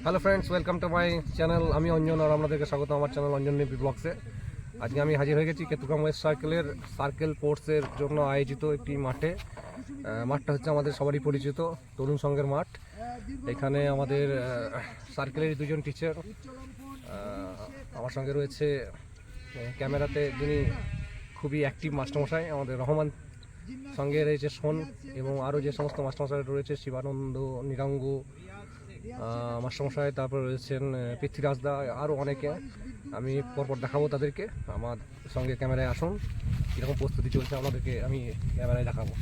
Hello friends, welcome to my channel. আমি অঞ্জন আর আপনাদেরকে স্বাগত আমার চ্যানেল অঞ্জন নেপি ব্লগসে। আজকে আমি হাজির হয়ে গেছি কেতুগ্রাম ওয়েস্ট সার্কেল স্পোর্টসের জন্য আয়োজিত একটি মাঠে। মাঠটা হচ্ছে আমাদের সবারই পরিচিত তরুণ সংঘের মাঠ। এখানে আমাদের সার্কেলের দুজন টিচার, আমার সঙ্গে রয়েছে ক্যামেরাতে যিনি খুবই অ্যাক্টিভ মাস্টারমশাই আমাদের রহমান, সঙ্গে রয়েছে সোন এবং আরও যে সমস্ত মাস্টারমশাই রয়েছে শিবানন্দ, নিরাঙ্গ মাস্টারমশাই, তারপর রয়েছেন পৃথ্বীরাজ দা, আরও অনেকে। আমি পরপর দেখাবো তাদেরকে। আমার সঙ্গে ক্যামেরায় আসুন, কীরকম প্রস্তুতি চলছে আপনাদেরকে আমি ক্যামেরায় দেখাবো।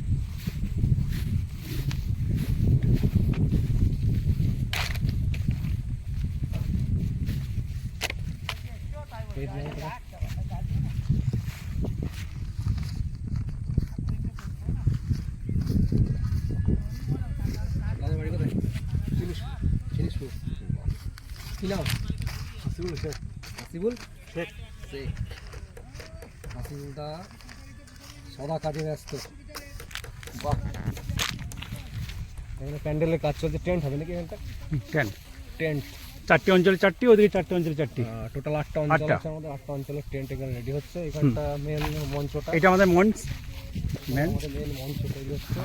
কি নাম? হাসিবুল শেখ। হাসিবুল শেখ শেখ হাসিবুলদা সদা কাজে ব্যস্ত। বাহ, এখানে প্যান্ডেলের কাজ চলছে। টেন্ট হবে নাকি? টেন্ট চারটি অঞ্চলে চারটি, ওদিকে চারটি অঞ্চলে চারটি, টোটাল 8টা অঞ্চল আছে আমাদের। 8টা অঞ্চলের টেন্ট এখানে রেডি হচ্ছে। এখানটা মেন মঞ্চটা, এটা আমাদের মঞ্চ, মেন মঞ্চ তৈরি হচ্ছে।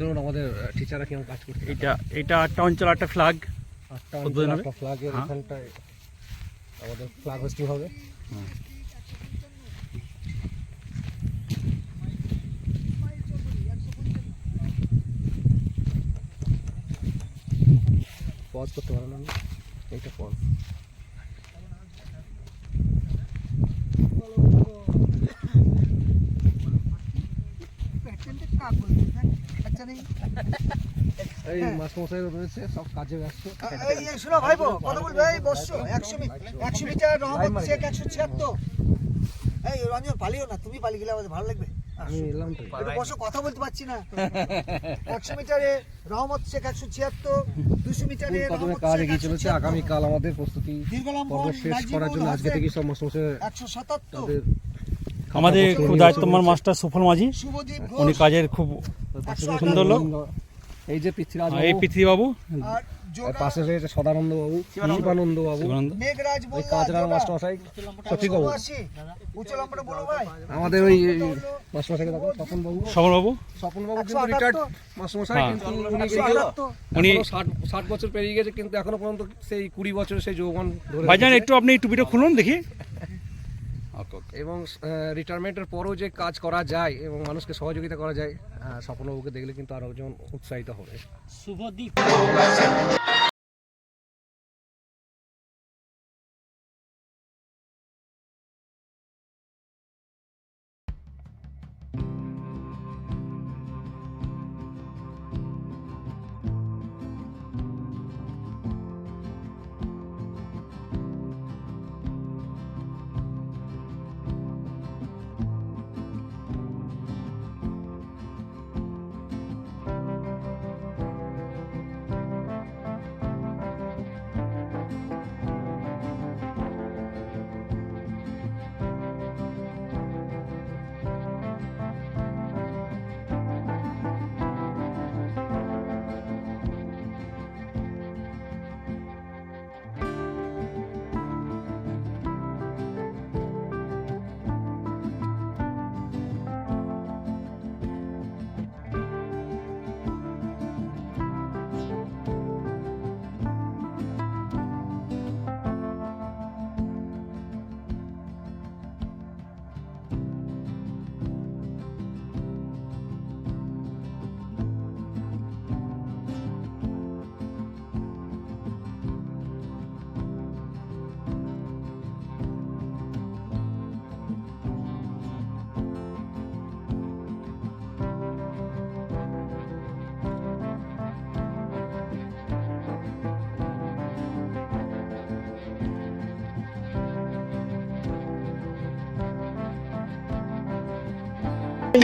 চলুন আমাদের টিচাররা কেমন কাজ করছে। এটা 8টা অঞ্চল, 8টা ফ্ল্যাগ, 8টা অঞ্চল 8টা ফ্ল্যাগের এখানটায় আমাদের ফ্ল্যাগ হোস্টিং হবে। পজ করতে পারেন আমি, এইটা পজ। এই মাস্টারমশাই রয়েছে, সব কাজে ব্যস্ত। শোনো ভাইপো, কথা বলবে। এই বসছো 100 মিটার রহমত শেখ 176। এই রঞ্জন পালিও না, তুমি পালিয়ে গেলে আমাদের ভালো লাগবে। আমি এলাম তো, বসো, কথা বলতে পারছি না। 100 মিটারে রহমত শেখ 176, 200 মিটারে রহমত কাজ শেখ এগিয়ে চলেছে। আগামীকাল আমাদের প্রস্তুতি পর্ব শেষ করার জন্য আজকে থেকেই সব মাস্টারমশাই 177। আমাদের খুব দায়িত্বমান মাস্টার সুফল মাঝি, শুভদীপ উনি ঘোষ কাজের খুব সুন্দর লোক। এই যে পৃথ্বীরাজ, এই পৃথ্বীবাবু, আর পাশে রয়েছে সদানন্দ বাবু, শিবানন্দ বাবু, মেঘরাজ ওই কাজরার মাস্টারমশাই সঠিক বাবু। উচ্চ লম্বটা বলো ভাই। আমাদের ওই মাস্টারমশাইকে দেখো, স্বপন বাবু। স্বপন বাবু কিন্তু রিটায়ার্ড মাস্টারমশাই, কিন্তু উনি 60 বছর পেরিয়ে গেছে, কিন্তু এখনো পর্যন্ত সেই 20 বছর সেই যৌবন ধরে ভাইজান রেখেছে। একটু আপনি টুপিটা খুলুন দেখি। এবং রিটায়ারমেন্টের পরেও যে কাজ করা যায় এবং মানুষকে সহযোগিতা করা যায়, স্বপনবাবুকে দেখলে কিন্তু আরও যেমন উৎসাহিত হবে। শুভদীপ।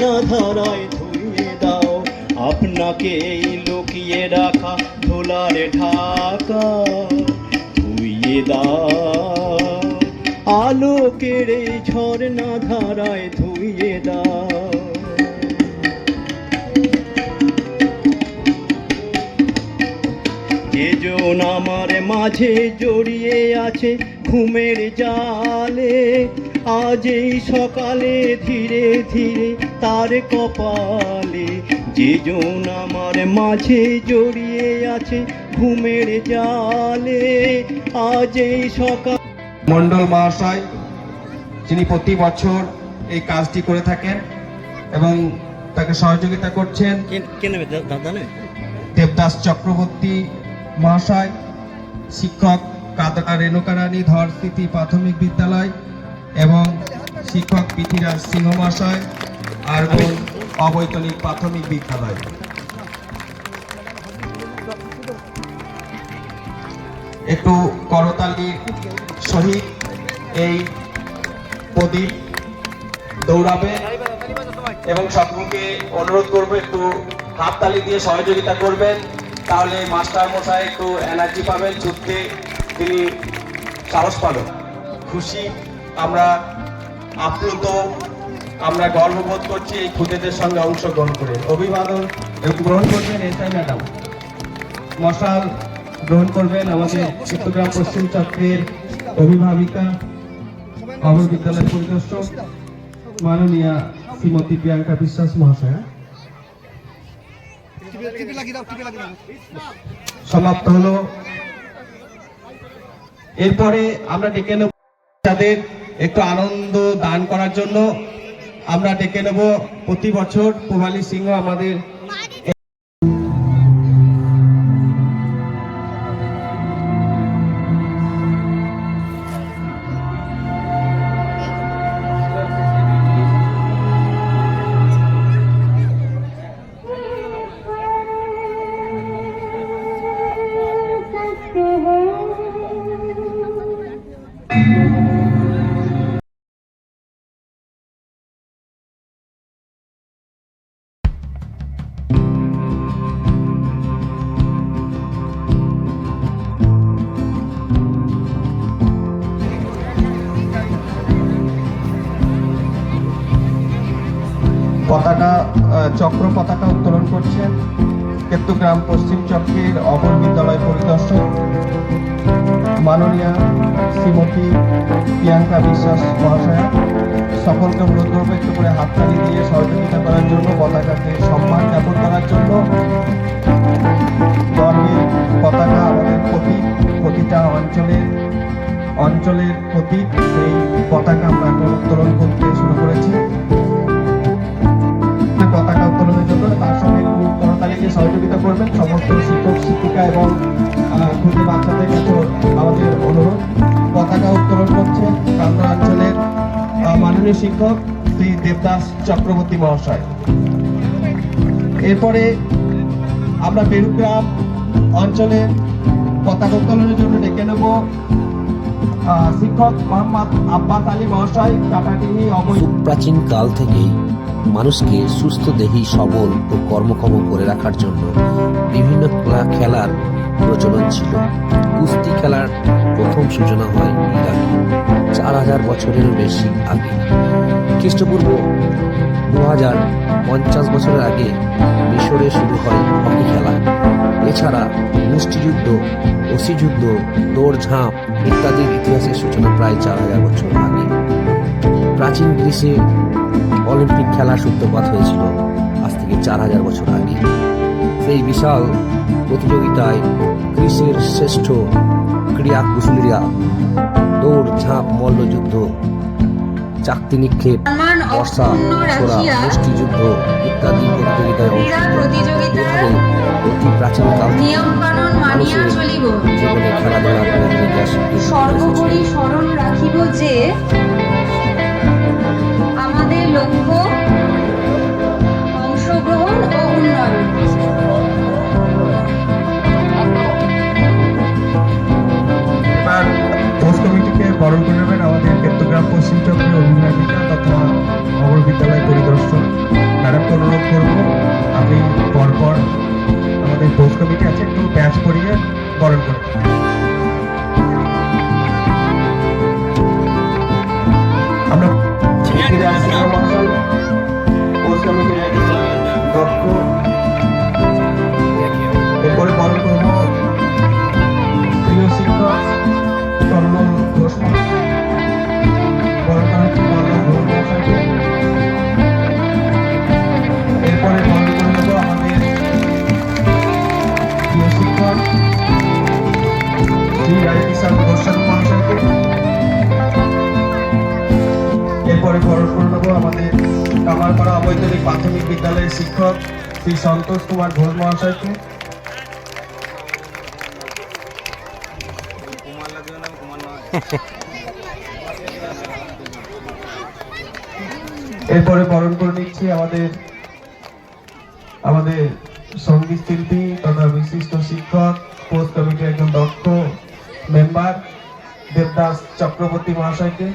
না ধারায় ধুইয়ে দাও আপনাকে লুকিয়ে রাখা ধুলার ঢাকা, ধুইয়ে দাও আলোকের এই ঝর্ণা ধারায় ধুইয়ে দাও। জন আমার মাঝে জড়িয়ে আছে ঘুমের জালে, আজ এই সকালে ধীরে ধীরে তার কপালে, যে জন আমার মাঝে জড়িয়ে আছে ঘুমের জালে, আজ এই সকাল। মন্ডল মহাশয়, যিনি প্রতি বছর এই কাজটি করে থাকেন এবং তাকে সহযোগিতা করছেন দেবদাস চক্রবর্তী মহাশয়, শিক্ষক কাদরা রেণুকারানী ধর স্মৃতি প্রাথমিক বিদ্যালয় এবং শিক্ষক পৃথিরাজ সিংহ মহাশয় আর অবৈতনিক প্রাথমিক বিদ্যালয়। একটু করতালির সহিত এই প্রদীপ দৌড়াবে এবং সকলকে অনুরোধ করবো একটু হাততালি দিয়ে সহযোগিতা করবেন, তাহলে মাস্টার মশাই একটু এনার্জি পাবেন, ছুটতে তিনি সাহস পাবেন। খুশি আমরা, আপ্লুত, আমরা গর্ববোধ করছি এই খুদেদের সঙ্গে অংশগ্রহণ করে। অভিবাদন গ্রহণ করবেন এসআই ম্যাডাম, মশাল গ্রহণ করবেন আমাদের চিত্তগ্রাম পশ্চিম চক্রের অভিভাবিকা অমর বিদ্যালয় পরিদর্শক মাননীয়া শ্রীমতী প্রিয়াঙ্কা বিশ্বাস মহাশয়া। সমাপ্ত হলো। এরপরে আমরা ডেকে নেব যাদের একটু আনন্দ দান করার জন্য, আমরা ডেকে নেব প্রতি বছর পূবালী সিংহ আমাদের পতাকা চক্র পতাকা উত্তোলন করছেন কেতুগ্রাম পশ্চিম চক্রের অমর বিদ্যালয় পরিদর্শক মাননীয়া শ্রীমতী প্রিয়াঙ্কা বিশ্বাস মহাশয়া। সকলকে অনুরোধ করবো একটু করে হাততালি দিয়ে সহযোগিতা করার জন্য, পতাকাকে সম্মান জ্ঞাপন করার জন্য। গর্বের পতাকা আমাদের প্রতীক, প্রতিটা অঞ্চলের প্রতীক, সেই পতাকা আমরা এখন উত্তোলন করতে শুরু করেছি। পতাকা উত্তোলনের জন্য তার সঙ্গে একটু করতালিকে সহযোগিতা করবেন সমস্ত শিক্ষক শিক্ষিকা এবং ক্ষুদ্র বাচ্চাদের কাছে আমাদের অনুরোধ। পতাকা উত্তোলন করছে কান্দা অঞ্চলের মাননীয় শিক্ষক শ্রী দেবদাস চক্রবর্তী মহাশয়। এরপরে আমরা বেরুগ্রাম অঞ্চলের পতাকা উত্তোলনের জন্য ডেকে নেব শিক্ষক মোহাম্মদ আব্বাস আলী মহাশয়, কাটাটিনি অবৈধ। প্রাচীন কাল থেকেই মানুষকে সুস্থ দেহী, সবল ও কর্মক্ষম করে রাখার জন্য বিভিন্ন খেলার প্রচলন ছিল। কুস্তি খেলার প্রথম সূচনা হয় ইরাকে 4000 বছরেরও বেশি আগে। খ্রিস্টপূর্ব 2050 বছরের আগে মিশরে শুরু হয় হকি খেলা। এছাড়া মুষ্টিযুদ্ধ, অসিযুদ্ধ, দৌড়ঝাঁপ ইত্যাদির ইতিহাসের সূচনা প্রায় 4000 বছর আগে। প্রাচীন গ্রিসে অলিম্পিক খেলার সূত্রপাত হয়েছিল আজ থেকে 4000 বছর আগে। সেই বিশাল প্রতিযোগিতায় গ্রিসের শ্রেষ্ঠ ক্রীড়া কুশলীরা দৌড় ঝাঁপ, মল্লযুদ্ধ, চাকতি নিক্ষেপ, বর্ষা ছোড়া, মুষ্টিযুদ্ধ ইত্যাদি প্রতিযোগিতায় অংশ নিত। এভাবে অতি প্রাচীন কাল থেকে মানুষের জীবনে খেলাধুলা করে ইতিহাস সর্বোপরি স্মরণ রাখিব যে আমাদের লক্ষ্য অংশগ্রহণ ও উন্নয়ন। এবার পোস্ট কমিটিকে বরণ করে নেবেন আমাদের কেতুগ্রাম পশ্চিম চক্রের অভিভাবিকা তথা অমর বিদ্যালয় পরিদর্শক ম্যাডামকে অনুরোধ করবো আপনি পরপর আমাদের পোস্ট কমিটি আছে একটু ব্যাচ করিয়ে বরণ করে। আমরা পোস্ট কমিটির দক্ষ এরপরে বরণ করবো আমাদের কামারপাড়া অবৈতনিক প্রাথমিক বিদ্যালয়ের শিক্ষক শ্রী সন্তোষ কুমার ঘোষ মহাশয়কে। এরপরে বরণ করে নিচ্ছি আমাদের সঙ্গীত শিল্পী তথা বিশিষ্ট শিক্ষক, কোচ কমিটির একজন দক্ষ মেম্বার দেবদাস চক্রবর্তী মহাশয়কে।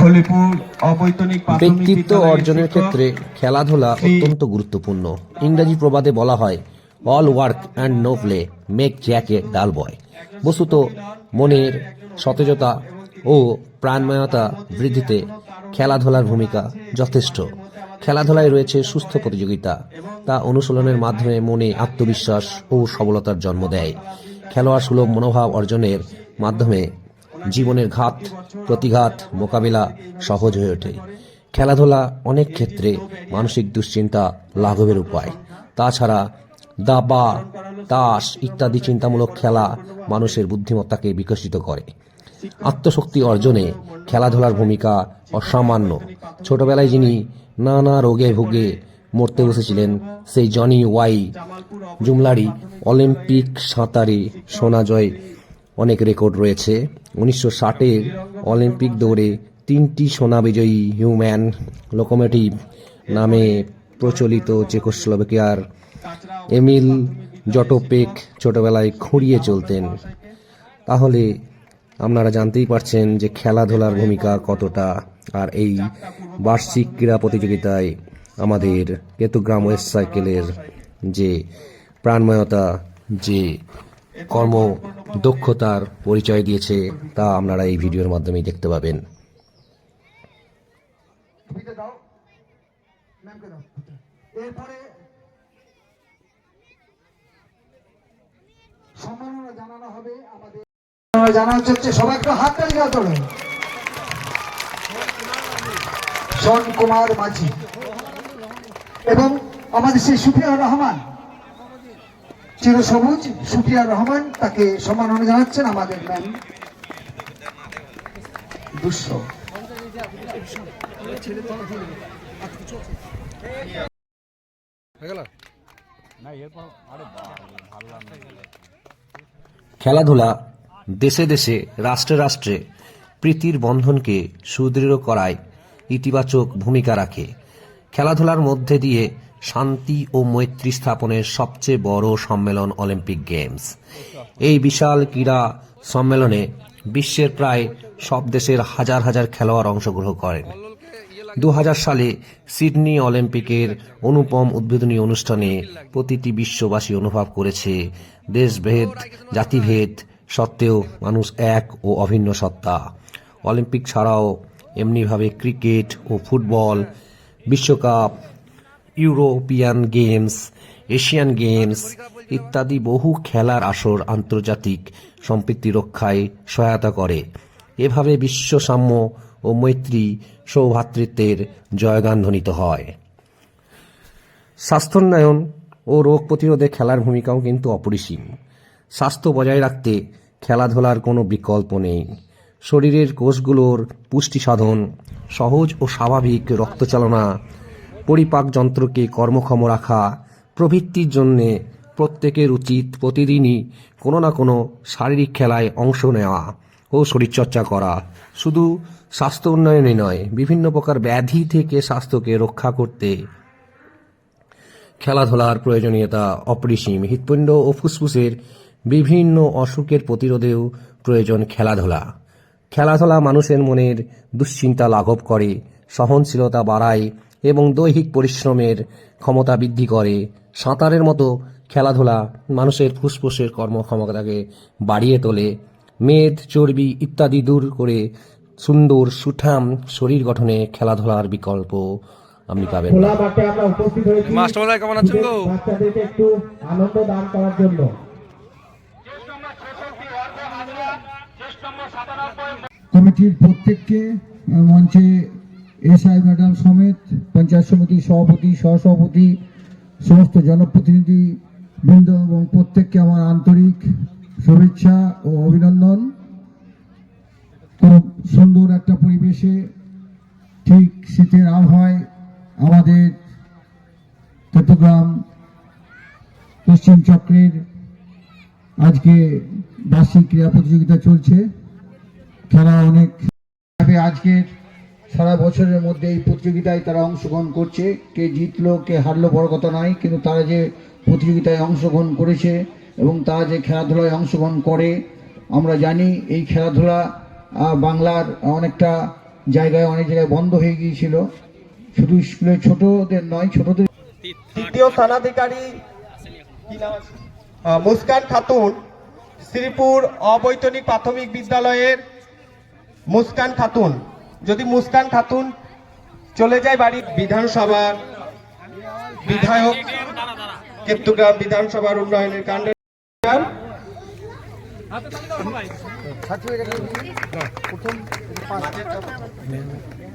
খলিপুর অবৈতনিক প্রাথমিক ব্যক্তিত্ব বিদ্যালয়ের অর্জনের শিক্ষক ক্ষেত্রে খেলাধুলা অত্যন্ত গুরুত্বপূর্ণ। ইংরেজি প্রবাদে বলা হয়, all work and no play make Jack a dull boy. বস্তুত মনের সতেজতা ও প্রাণময়তা বৃদ্ধিতে খেলাধুলার ভূমিকা যথেষ্ট। খেলাধুলায় রয়েছে সুস্থ প্রতিযোগিতা, তা অনুশীলনের মাধ্যমে মনে আত্মবিশ্বাস ও সবলতার জন্ম দেয়। খেলোয়াড় সুলভ মনোভাব অর্জনের মাধ্যমে জীবনের ঘাত প্রতিঘাত মোকাবিলা সহজ হয়ে ওঠে। খেলাধুলা অনেক ক্ষেত্রে মানসিক দুশ্চিন্তা লাঘবের উপায়। তাছাড়া দাবা, তাস ইত্যাদি চিন্তামূলক খেলা মানুষের বুদ্ধিমত্তাকে বিকশিত করে। আত্মশক্তি অর্জনে খেলাধুলার ভূমিকা অসামান্য। ছোটবেলায় যিনি নানা রোগে ভুগে মরতে বসেছিলেন, সেই জনি ওয়াই জুমলারি অলিম্পিক সাঁতারে সোনা জয় অনেক রেকর্ড রয়েছে। 1960-এর অলিম্পিক দৌড়ে 3টি সোনা বিজয়ী হিউম্যান লোকোমোটিভ নামে প্রচলিত চেকোস্লোভাকিয়ার এমিল জটোপেক ছোটবেলায় খুঁড়িয়ে চলতেন। তাহলে আপনারা জানতেই পারছেন যে খেলাধুলার ভূমিকা কতটা। আর এই বার্ষিক ক্রীড়া প্রতিযোগিতায় আমাদের কেতুগ্রাম ওয়েস্ট সার্কেলের যে প্রাণময়তা, যে কর্ম দক্ষতার পরিচয় দিয়েছে, তা আপনারা এই ভিডিওর মাধ্যমেই দেখতে পাবেন। এরপরে সম্মাননা জানানো হবে আমাদের জানা হচ্ছে সবাই একটু হাত তালি দাও তোলে। শন কুমার মাঝি এবং আমাদের সেই সুফিয়া রহমান, চিরসবুজ সুফিয়া রহমান, তাকে সম্মাননা জানাচ্ছেন আমাদের ম্যাম দুঃস্ব। খেলাধুলা দেশে দেশে রাষ্ট্রে রাষ্ট্রে প্রীতির বন্ধনকে সুদৃঢ় করায় ইতিবাচক ভূমিকা রাখে। খেলাধুলার মধ্যে দিয়ে শান্তি ও মৈত্রী স্থাপনের সবচেয়ে বড় সম্মেলন অলিম্পিক গেমস। এই বিশাল ক্রীড়া সম্মেলনে বিশ্বের প্রায় সব দেশের হাজার হাজার খেলোয়াড় অংশগ্রহণ করেন। 2000 সালে সিডনি অলিম্পিকের অনুপম উদ্বোধনী অনুষ্ঠানে প্রতিটি বিশ্ববাসী অনুভব করেছে, দেশভেদ জাতিভেদ সত্ত্বেও মানুষ এক ও অভিন্ন সত্তা। অলিম্পিক ছাড়াও এমনিভাবে ক্রিকেট ও ফুটবল, বিশ্বকাপ, ইউরোপিয়ান গেমস, এশিয়ান গেমস ইত্যাদি বহু খেলার আসর আন্তর্জাতিক সম্প্রীতি রক্ষায় সহায়তা করে। এভাবে বিশ্বসাম্য ও মৈত্রী সৌভ্রাতৃত্বের জয়গান ধ্বনিত হয়। স্বাস্থ্যোন্নয়ন ও রোগ প্রতিরোধে খেলার ভূমিকাও কিন্তু অপরিসীম। স্বাস্থ্য বজায় রাখতে খেলাধুলার কোনো বিকল্প নেই। শরীরের কোষগুলোর পুষ্টি সাধন, সহজ ও স্বাভাবিক রক্তচালনা, পরিপাক যন্ত্রকে কর্মক্ষম রাখা প্রভৃতির জন্যে প্রত্যেকের উচিত প্রতিদিনই কোনো না কোনো শারীরিক খেলায় অংশ নেওয়া ও শরীরচর্চা করা। শুধু স্বাস্থ্য উন্নয়নে নয়, বিভিন্ন প্রকার ব্যাধি থেকে স্বাস্থ্যকে রক্ষা করতে খেলাধুলার প্রয়োজনীয়তা অপরিসীম। হৃৎপিণ্ড ও ফুসফুসের বিভিন্ন অসুখের প্রতিরোধেও প্রয়োজন খেলাধুলা। খেলাধুলা মানুষের মনের দুশ্চিন্তা লাঘব করে, সহনশীলতা বাড়ায় এবং দৈহিক পরিশ্রমের ক্ষমতা বৃদ্ধি করে। সাঁতারের মতো খেলাধুলা মানুষের ফুসফুসের কর্মক্ষমতাকে বাড়িয়ে তোলে। মেদ, চর্বি ইত্যাদি দূর করে সুন্দর সুঠাম শরীর গঠনে খেলাধুলার বিকল্প আপনি পাবেন না। মাস্টারমশাই কেমন আছেন গো? বাচ্চাদেরকে একটু আনন্দ দান করার জন্য কমিটির প্রত্যেককে মঞ্চে এসআই ম্যাডাম সমেত পঞ্চায়েত সমিতির সভাপতি, সহসভাপতি, সমস্ত জনপ্রতিনিধি বৃন্দ এবং প্রত্যেককে আমার আন্তরিক শুভেচ্ছা ও অভিনন্দন। খুব সুন্দর একটা পরিবেশে ঠিক শীতের আবহাওয়ায় আমাদের চট্টগ্রাম পশ্চিম চক্রের আজকে বার্ষিক ক্রীড়া প্রতিযোগিতা চলছে। খেলা অনেক আজকের সারা বছরের মধ্যে এই প্রতিযোগিতায় তারা অংশগ্রহণ করছে। কে জিতলো কে হারলো বড় কথা নয়, কিন্তু তারা যে প্রতিযোগিতায় অংশগ্রহণ করেছে এবং তারা যে খেলাধুলায় অংশগ্রহণ করে, আমরা জানি এই খেলাধুলা বাংলার অনেক জায়গায় বন্ধ হয়ে গিয়েছিল। শুধু স্কুলের ছোটদের নয়, ছোটদের। তৃতীয় স্থানাধিকারী মুস্কান খাতুন, শ্রীপুর অবৈতনিক প্রাথমিক বিদ্যালয়ের মুস্কান খাতুন। যদি মুস্কান খাতুন চলে যায় বাড়ি। বিধানসভার বিধায়ক, চট্টগ্রাম বিধানসভার উন্নয়নের কাণ্ডে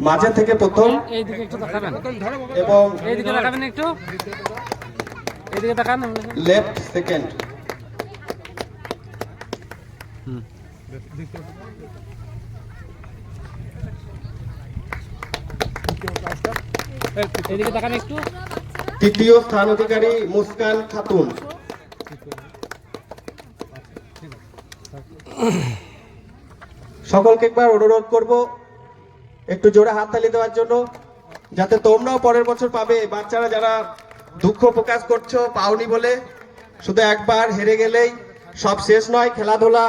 মাঝে থেকে প্রথম এবং লেফট সেকেন্ড। তৃতীয় স্থান অধিকারী মুস্কান খাতুন। সকলকে একবার অনুরোধ করব একটু জোরে হাততালি দেওয়ার জন্য, যাতে তোমরাও পরের বছর পাবে। বাচ্চারা যারা দুঃখ প্রকাশ করছো পাওনি বলে, শুধু একবার হেরে গেলেই সব শেষ নয়। খেলাধুলা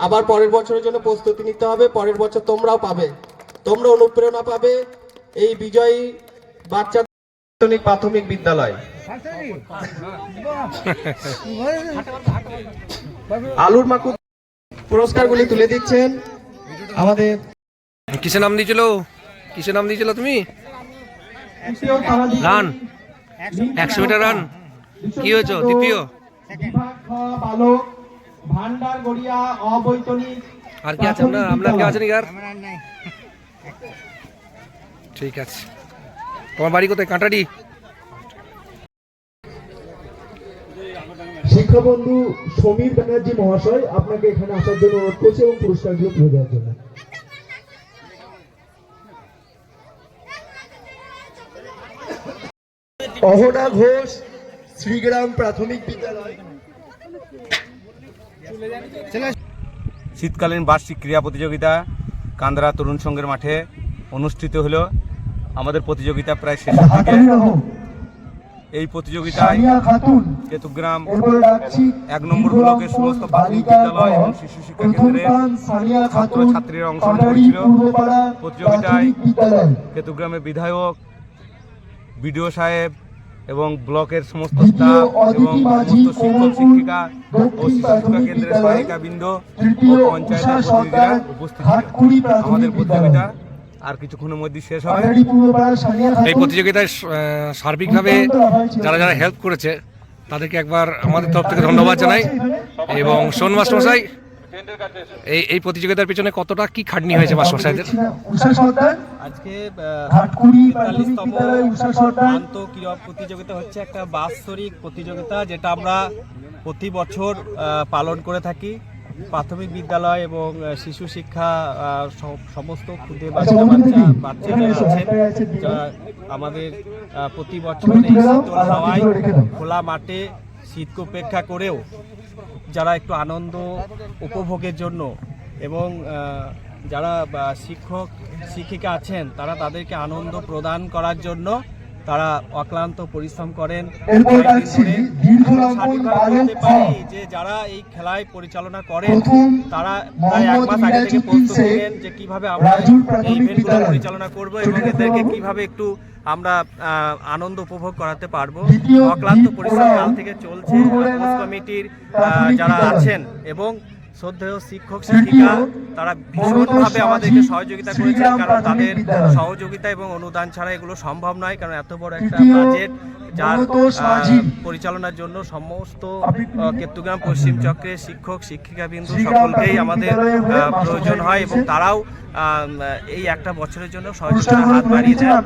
আবার পরের বছরের জন্য প্রস্তুতি নিতে হবে। পরের বছর তোমরাও পাবে, তোমরা অনুপ্রেরণা পাবে। এই বিজয়ী বাচ্চা প্রাথমিক বিদ্যালয় আলুর মাকু পুরস্কারগুলি তুলে দিচ্ছেন আমাদের। কিসের নাম দিয়েছিল তুমি? রান 100 মিটার রান কি হয়েছে? দ্বিতীয়। ভান্ডার গড়িয়া অবৈতনিক। আর কি আছে আপনার কি আছে নাকি আর? ঠিক আছে। তোমার বাড়ি কোথায়? কাঁটারি। শিক্ষাবন্ধু সমীর ব্যানার্জি মহাশয় আপনাকে এখানে আসার জন্য অনুরোধ করছি এবং পুরস্কারগুলো তুলে দেওয়ার জন্য। অহনা ঘোষ, শ্রীগ্রাম প্রাথমিক বিদ্যালয়। শীতকালীন বার্ষিক ক্রীড়া প্রতিযোগিতা কান্দারা তরুণ সংঘের মাঠে অনুষ্ঠিত হলো। আমাদের প্রতিযোগিতা প্রায় শেষের দিকে। এই প্রতিযোগিতায় চট্টগ্রাম 1 নম্বর ব্লকের সমস্ত প্রাথমিক বিদ্যালয় এবং শিশু শিক্ষা কেন্দ্রের ছাত্রছাত্রীরা অংশগ্রহণ করেছিল। প্রতিযোগিতায় চট্টগ্রামের বিধায়ক, বিডিও সাহেব এবং ব্লকের সমস্ত স্টাফ এবং সমস্ত শিক্ষক শিক্ষিকা ও শিশু শিক্ষা কেন্দ্রের সহায়িকাবৃন্দ ও পঞ্চায়েতের প্রতিনিধিরা উপস্থিত ছিলেন। আমাদের প্রতিযোগিতা আর কিছুক্ষণের মধ্যে শেষ হবে। এই প্রতিযোগিতায় সার্বিকভাবে যারা যারা হেল্প করেছে তাদেরকে একবার আমাদের তরফ থেকে ধন্যবাদ জানাই। এবং শোন মাস্টারমশাই, এই প্রতিযোগিতার পিছনে কতটা কি খাটনি হয়েছে মাস্টারমশাইদের? আজকে ৪৫তম ক্রীড়া প্রতিযোগিতা হচ্ছে একটা বাৎসরিক প্রতিযোগিতা, যেটা আমরা প্রতি বছর পালন করে থাকি। প্রাথমিক বিদ্যালয় এবং শিশু শিক্ষা সমস্ত খুদে বাচ্চা যারা আছেন, যারা আমাদের প্রতি বছর এই শীতল হাওয়ায় খোলা মাঠে শীতকে উপেক্ষা করেও যারা একটু আনন্দ উপভোগের জন্য এবং যারা শিক্ষক শিক্ষিকা আছেন তারা তাদেরকে আনন্দ প্রদান করার জন্য তারা অক্লান্ত পরিশ্রম করেন। যে যারা এই খেলায় পরিচালনা করেন তারা প্রায় 1 মাস আগে থেকে প্রস্তুতি নেন যে কিভাবে আমরা এই ইভেন্টগুলো পরিচালনা করব এবং এদেরকে কিভাবে একটু আমরা আনন্দ উপভোগ করাতে পারবো। অক্লান্ত পরিশ্রম কাল থেকে চলছে। কোচ কমিটির যারা আছেন এবং শ্রদ্ধেয় শিক্ষক শিক্ষিকা তারা ভীষণভাবে আমাদেরকে সহযোগিতা করেছেন, কারণ তাদের সহযোগিতা এবং অনুদান ছাড়া এগুলো সম্ভব নয়। কারণ এত বড় একটা বাজেট যার পরিচালনার জন্য সমস্ত চট্টগ্রাম পশ্চিম চক্রের শিক্ষক শিক্ষিকাবৃন্দ সকলকেই আমাদের প্রয়োজন হয় এবং তারাও এই একটা বছরের জন্য সহযোগিতার হাত বাড়িয়ে দেন।